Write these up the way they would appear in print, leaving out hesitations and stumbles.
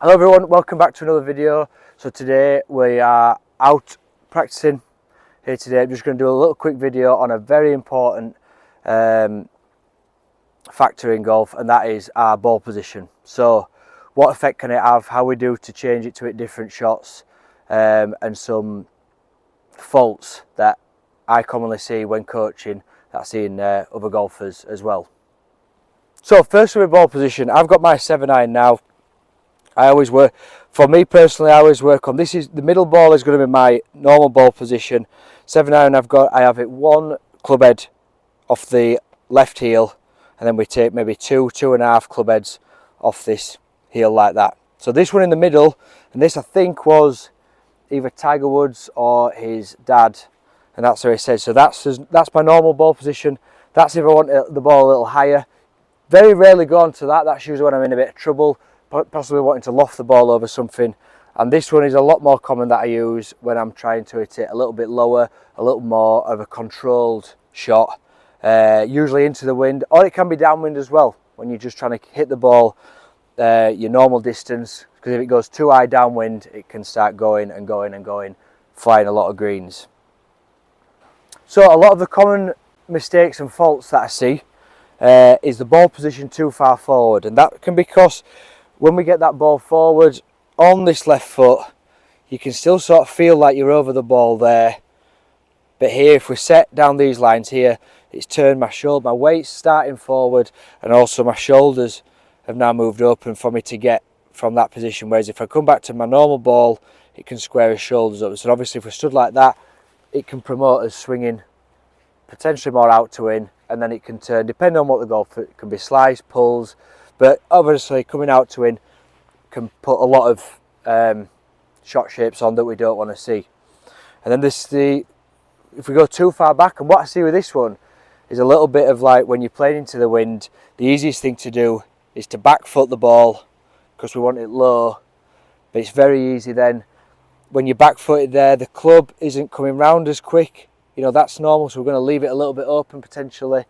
Hello everyone, welcome back to another video. So today we are out practicing here today. I'm just going to do a little quick video on a very important factor in golf, and that is our ball position. So what effect can it have, how we do to change it to hit different shots, and some faults that I commonly see when coaching that I see in other golfers as well. So first with ball position, I've got my 7-iron now. I always work, for me personally, I always work on, this is, the middle ball is going to be my normal ball position. 7-iron I have it one club head off the left heel, and then we take maybe two and a half club heads off this heel like that. So this one in the middle, and this I think was either Tiger Woods or his dad, and that's how he said. So that's my normal ball position. That's if I want the ball a little higher. Very rarely go on to that, that's usually when I'm in a bit of trouble, possibly wanting to loft the ball over something. And this one is a lot more common that I use when I'm trying to hit it a little bit lower, a little more of a controlled shot, usually into the wind, or it can be downwind as well when you're just trying to hit the ball your normal distance, because if it goes too high downwind it can start going and going and going, flying a lot of greens. So a lot of the common mistakes and faults that I see is the ball position too far forward, and that can be because when we get that ball forward on this left foot, you can still sort of feel like you're over the ball there. But here, if we set down these lines here, it's turned my shoulder, my weight's starting forward, and also my shoulders have now moved open for me to get from that position. Whereas if I come back to my normal ball, it can square his shoulders up. So obviously if we're stood like that, it can promote us swinging potentially more out to in, and then it can turn, depending on what the golf, it can be slice, pulls, but obviously coming out to in can put a lot of shot shapes on that we don't want to see. And then if we go too far back, and what I see with this one is a little bit of like when you're playing into the wind, the easiest thing to do is to back foot the ball because we want it low, but it's very easy then when you're back footed there, the club isn't coming round as quick. You know, that's normal, so we're going to leave it a little bit open potentially.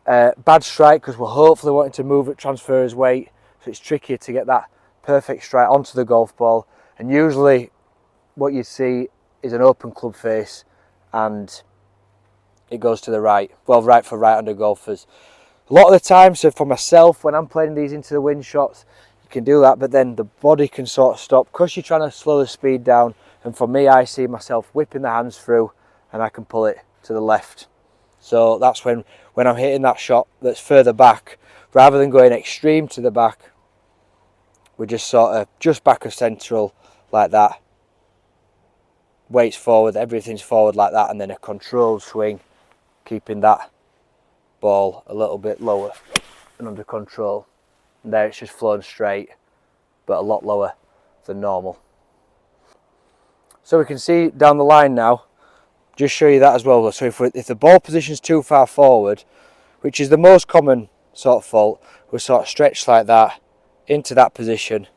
Bad strike because we're hopefully wanting to move it, transfer his weight, so it's trickier to get that perfect strike onto the golf ball. And usually what you see is an open club face and it goes to the right, well, right for right-handed golfers. A lot of the time, so for myself, when I'm playing these into the wind shots, you can do that, but then the body can sort of stop because you're trying to slow the speed down. And for me, I see myself whipping the hands through and I can pull it to the left. So that's when I'm hitting that shot that's further back, rather than going extreme to the back, we're just sort of just back of central like that. Weights forward, everything's forward like that, and then a controlled swing, keeping that ball a little bit lower and under control. And there it's just flown straight, but a lot lower than normal. So we can see down the line now, just show you that as well. So if the ball position's too far forward, which is the most common sort of fault, we sort of stretch like that into that position,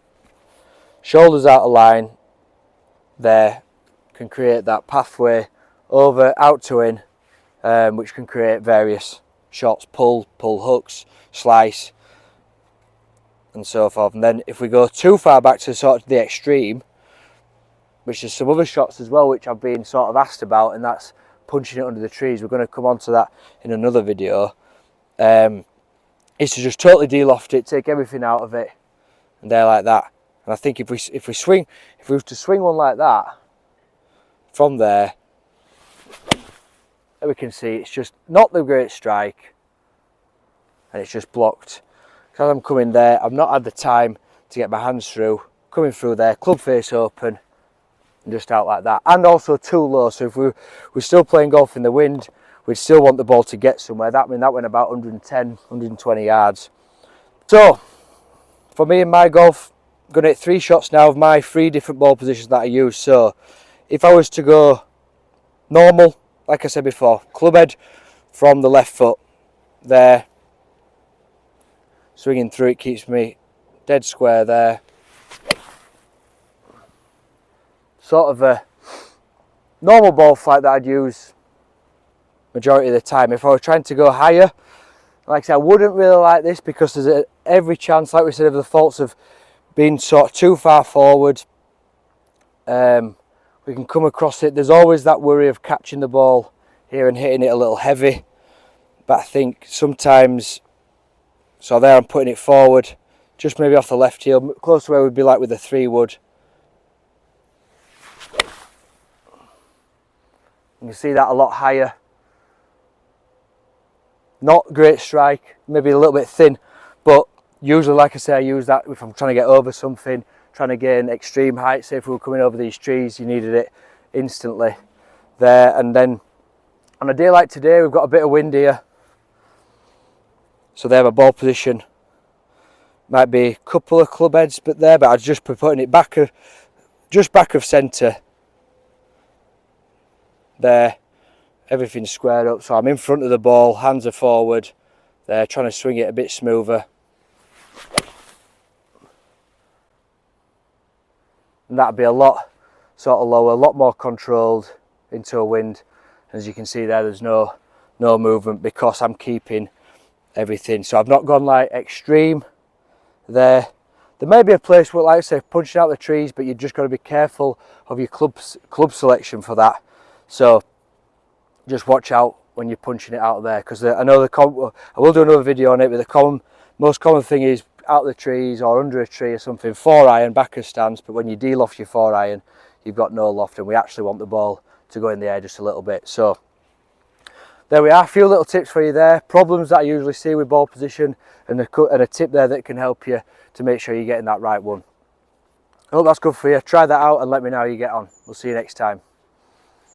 shoulders out of line there, can create that pathway over out to in, which can create various shots, pull hooks, slice and so forth. And then if we go too far back to sort of the extreme, which is some other shots as well which I've been sort of asked about, and that's punching it under the trees. We're going to come on to that in another video. Is to just totally de-loft it, take everything out of it, and there like that. And I think if we were to swing one like that from there, we can see it's just not the great strike, and it's just blocked. Because I'm coming there, I've not had the time to get my hands through, coming through there, club face open, and just out like that. And also too low, so if we're still playing golf in the wind, we'd still want the ball to get somewhere. That went about 110, 120 yards. So for me in my golf, I'm going to hit 3 shots now of my 3 different ball positions that I use. So if I was to go normal, like I said before, club head from the left foot there, swinging through, it keeps me dead square there. Sort of a normal ball flight that I'd use majority of the time. If I were trying to go higher, like I said, I wouldn't really like this because there's every chance, like we said, of the faults of being sort of too far forward, we can come across it. There's always that worry of catching the ball here and hitting it a little heavy, but I think sometimes, so there I'm putting it forward, just maybe off the left heel, close to where we'd be like with the 3-wood. You can see that a lot higher. Not great strike, maybe a little bit thin, but usually, like I say, I use that if I'm trying to get over something, trying to gain extreme height. Say if we were coming over these trees, you needed it instantly there. And then on a day like today, we've got a bit of wind here, so they have a ball position. Might be a couple of club heads, but I'd just be putting it back of, just back of centre. There, everything's squared up, so I'm in front of the ball, hands are forward. They're trying to swing it a bit smoother. And that'd be a lot sort of lower, a lot more controlled into a wind. As you can see there, there's no movement because I'm keeping everything. So I've not gone like extreme there. There may be a place where, like I say, punching out the trees, but you've just got to be careful of your club selection for that. So just watch out when you're punching it out there, because I know I will do another video on it, but the most common thing is out the trees or under a tree or something, 4-iron back of stance, but when you de-loft your 4-iron, you've got no loft, and we actually want the ball to go in the air just a little bit. So there we are, a few little tips for you there, problems that I usually see with ball position, and a tip there that can help you to make sure you're getting that right one. I hope that's good for you. Try that out and let me know how you get on. We'll see you next time.